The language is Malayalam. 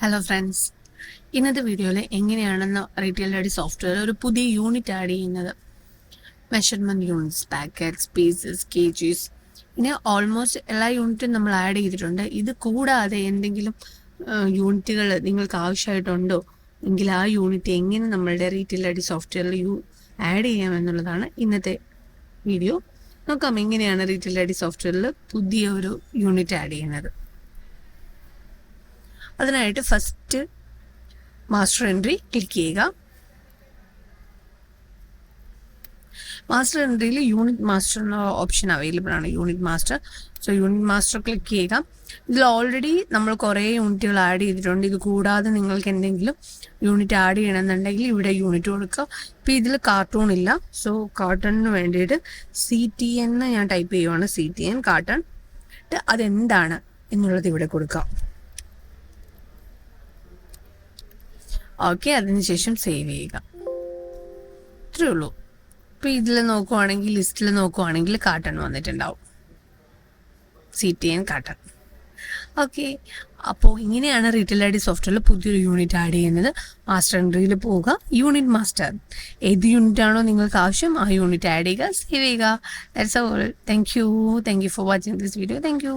ഹലോ ഫ്രണ്ട്സ്, ഇന്നത്തെ വീഡിയോയിൽ എങ്ങനെയാണെന്ന് റീറ്റെയിൽ ഐ ഡി സോഫ്റ്റ്വെയർ ഒരു പുതിയ യൂണിറ്റ് ആഡ് ചെയ്യുന്നത്. മെഷർമെൻറ്റ് യൂണിറ്റ്സ്, പാക്കറ്റ്സ്, പീസസ്, കേജീസ്, ഇങ്ങനെ ഓൾമോസ്റ്റ് എല്ലാ യൂണിറ്റും നമ്മൾ ആഡ് ചെയ്തിട്ടുണ്ട്. ഇത് കൂടാതെ എന്തെങ്കിലും യൂണിറ്റുകൾ നിങ്ങൾക്ക് ആവശ്യമായിട്ടുണ്ടോ എങ്കിൽ ആ യൂണിറ്റ് എങ്ങനെ നമ്മളുടെ റീറ്റെയിൽ ഐ ഡി സോഫ്റ്റ്വെയറിൽ ആഡ് ചെയ്യാമെന്നുള്ളതാണ് ഇന്നത്തെ വീഡിയോ. നോക്കാം എങ്ങനെയാണ് റീറ്റെയിൽ ഐ ഡി സോഫ്റ്റ്വെയറിൽ പുതിയ ഒരു യൂണിറ്റ് ആഡ് ചെയ്യുന്നത്. അതിനായിട്ട് ഫസ്റ്റ് മാസ്റ്റർ എൻട്രി ക്ലിക്ക് ചെയ്യുക. മാസ്റ്റർ എൻട്രിയിൽ യൂണിറ്റ് മാസ്റ്റർ എന്ന ഓപ്ഷൻ അവൈലബിൾ ആണ്, unit master. So unit master click ചെയ്യുക. ഇതിൽ ഓൾറെഡി നമ്മൾ കുറേ യൂണിറ്റുകൾ ആഡ് ചെയ്തിട്ടുണ്ട്. ഇത് കൂടാതെ നിങ്ങൾക്ക് എന്തെങ്കിലും യൂണിറ്റ് ആഡ് ചെയ്യണമെന്നുണ്ടെങ്കിൽ ഇവിടെ യൂണിറ്റ് കൊടുക്കുക. ഇപ്പോൾ ഇതിൽ കാർട്ടൂൺ ഇല്ല, സോ കാർട്ടണിന് വേണ്ടിയിട്ട് CTN ഞാൻ ടൈപ്പ് ചെയ്യുവാണ്. CTN carton. അതെന്താണ് എന്നുള്ളത് ഇവിടെ കൊടുക്കാം. ഓക്കെ, അതിനുശേഷം സേവ് ചെയ്യുക. ഇത്രയേ ഉള്ളൂ. ഇപ്പോൾ ഇതിൽ നോക്കുവാണെങ്കിൽ, ലിസ്റ്റിൽ നോക്കുവാണെങ്കിൽ കാർട്ടൺ വന്നിട്ടുണ്ടാവും, CTN കാർട്ടൺ. ഓക്കെ, അപ്പോൾ ഇങ്ങനെയാണ് റീറ്റെയിൽ ഐ ഡി സോഫ്റ്റ്വെയറിൽ പുതിയൊരു യൂണിറ്റ് ആഡ് ചെയ്യുന്നത്. മാസ്റ്റർ എൻട്രിയിൽ പോവുക, യൂണിറ്റ് മാസ്റ്റർ. ഏത് യൂണിറ്റ് ആണോ നിങ്ങൾക്ക് ആവശ്യം ആ യൂണിറ്റ് ആഡ് ചെയ്യുക, സേവ് ചെയ്യുക. That's all. Thank you for watching this video. Thank you.